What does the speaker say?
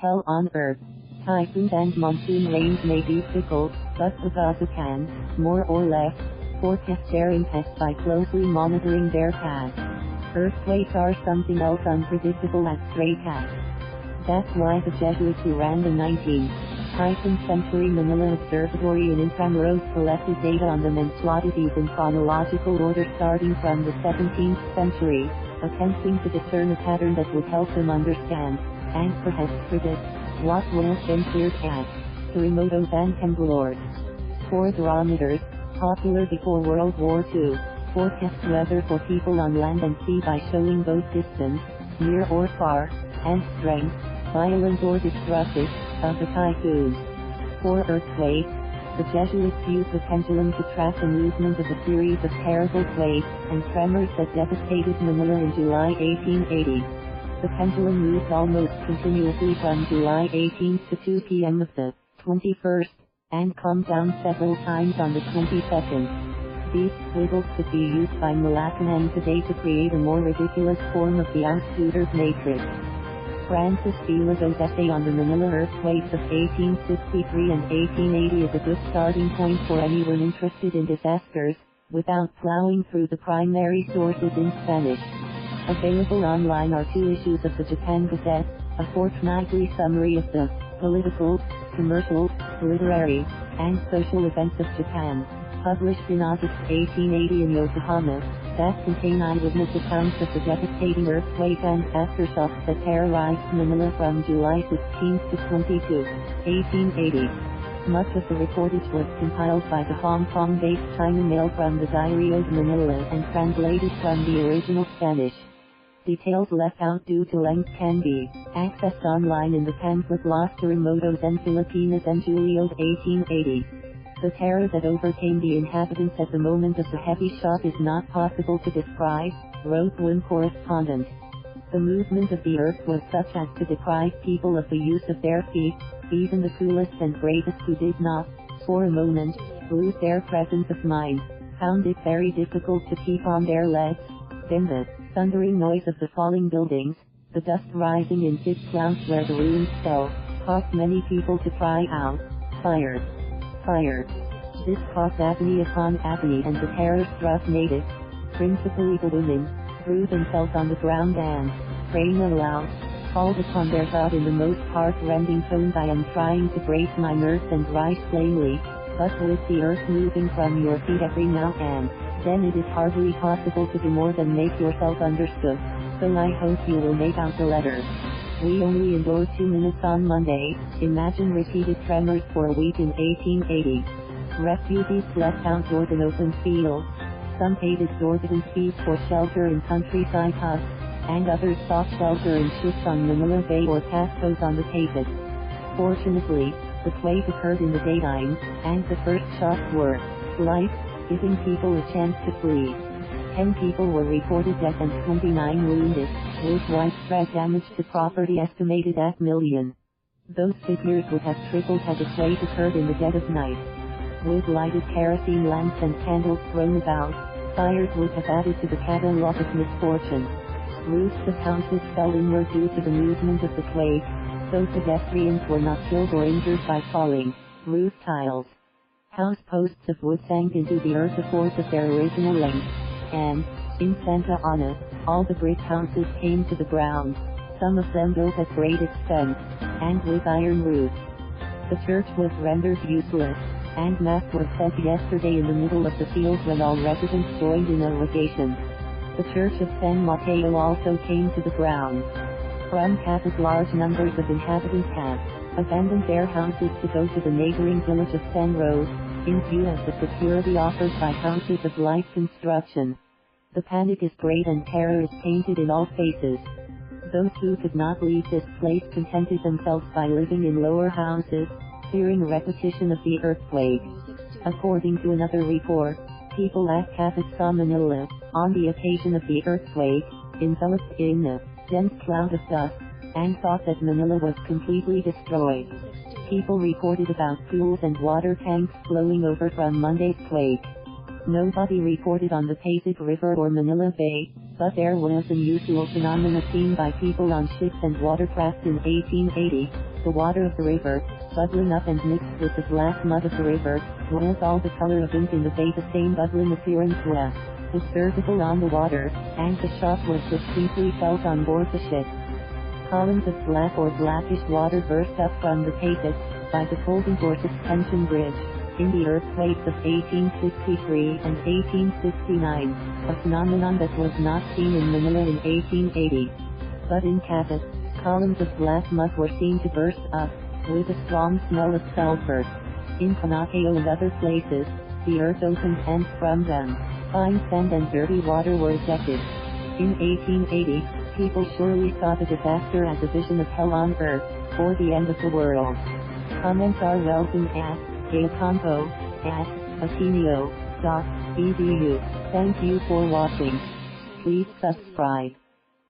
hell on earth. Typhoons and monsoon rains may be fickle, but Pagasa can, more or less, forecast their impact by closely monitoring their path. Earthquakes are something else unpredictable as stray cats. That's why the Jesuits who ran the 19th century Manila Observatory in Intramuros collected data on them and plotted these in chronological order starting from the 17th century, attempting to discern a pattern that would help them understand, and perhaps predict, what will have been cleared as terremotos and temblores. 4 barometers, popular before World War II, forecast weather for people on land and sea by showing both distance, near or far, and strength, violent or destructive, of the typhoons. For earthquakes, the Jesuits used the pendulum to track the movement of a series of terrible quakes and tremors that devastated Manila in July 1880. The pendulum moved almost continuously from July 18th to 2 p.m. of the 21st, and calmed down several times on the 22nd. These squiggles could be used by Malacañang today to create a more ridiculous form of the Oust Duterte Matrix. Francis Gealogo's essay on the Manila earthquakes of 1863 and 1880 is a good starting point for anyone interested in disasters, without plowing through the primary sources in Spanish. Available online are 2 issues of the Japan Gazette, a fortnightly summary of the political, commercial, literary, and social events of Japan, published in August 1880 in Yokohama, that contain eyewitness accounts of the devastating earthquake and aftershocks that terrorized Manila from July 16 to 22, 1880. Much of the reportage was compiled by the Hong Kong-based China Mail from the Diario de Manila and translated from the original Spanish. Details left out due to length can be accessed online in the pamphlet Los Terremotos en Filipinas en Julio 1880. The terror that overcame the inhabitants at the moment of the heavy shock is not possible to describe, wrote one correspondent. The movement of the earth was such as to deprive people of the use of their feet, even the coolest and bravest who did not, for a moment, lose their presence of mind, found it very difficult to keep on their legs. Then the thundering noise of the falling buildings, the dust rising in thick clouds where the ruins fell, caused many people to cry out, "Fire! Fire!" This caused agony upon agony, and the terror struck natives, principally the women, threw themselves on the ground and, praying aloud, called upon their God in the most heart-rending tones. "I am trying to brace my nerves and rise plainly, but with the earth moving from your feet every now and then it is hardly possible to do more than make yourself understood, so I hope you will make out the letter. We only endured 2 minutes on Monday." Imagine repeated tremors for a week in 1880. Refugees slept outdoors in open fields. Some paid exorbitant fees for shelter in countryside huts, and others sought shelter in ships on Manila Bay or cascos on the Tapit. Fortunately, the quake occurred in the daytime, and the first shocks were light, giving people a chance to flee. 10 people were reported dead and 29 wounded, with widespread damage to property estimated at million. Those figures would have tripled had the quake occurred in the dead of night. With lighted kerosene lamps and candles thrown about, fires would have added to the catalogue of misfortune. Roofs of houses fell inward due to the movement of the quake, though pedestrians were not killed or injured by falling roof tiles. House posts of wood sank into the earth a fourth of their original length, and, in Santa Ana, all the brick houses came to the ground, some of them built at great expense, and with iron roofs. The church was rendered useless, and mass was said yesterday in the middle of the field when all residents joined in a legation. The church of San Mateo also came to the ground. From Pasig, large numbers of inhabitants have abandoned their houses to go to the neighboring village of San Roque, in view of the security offered by houses of light construction. The panic is great and terror is painted in all faces. Those who could not leave this place contented themselves by living in lower houses, fearing a repetition of the earthquake. According to another report, people at Pasig saw Manila, on the occasion of the earthquake, enveloped in a dense cloud of dust, and thought that Manila was completely destroyed. People reported about pools and water tanks flowing over from Monday's quake. Nobody reported on the Pasig River or Manila Bay, but there was an unusual phenomena seen by people on ships and watercraft in 1880, The water of the river, bubbling up and mixed with the black mud of the river, was all the color of ink in the bay. The same bubbling appearance was observable on the water, and the shock was distinctly felt on board the ship. Columns of black or blackish water burst up from the Pagasa, by the folding or suspension bridge, in the earthquakes of 1863 and 1869, a phenomenon that was not seen in Manila in 1880. But in Pagasa, columns of black mud were seen to burst up, with a strong smell of sulfur. In San Mateo and other places, the earth opened and from them, fine sand and dirty water were ejected. In 1880, people surely saw the disaster as a vision of hell on earth, or the end of the world. Comments are welcome at geocompo@ateneo.edu. Thank you for watching. Please subscribe.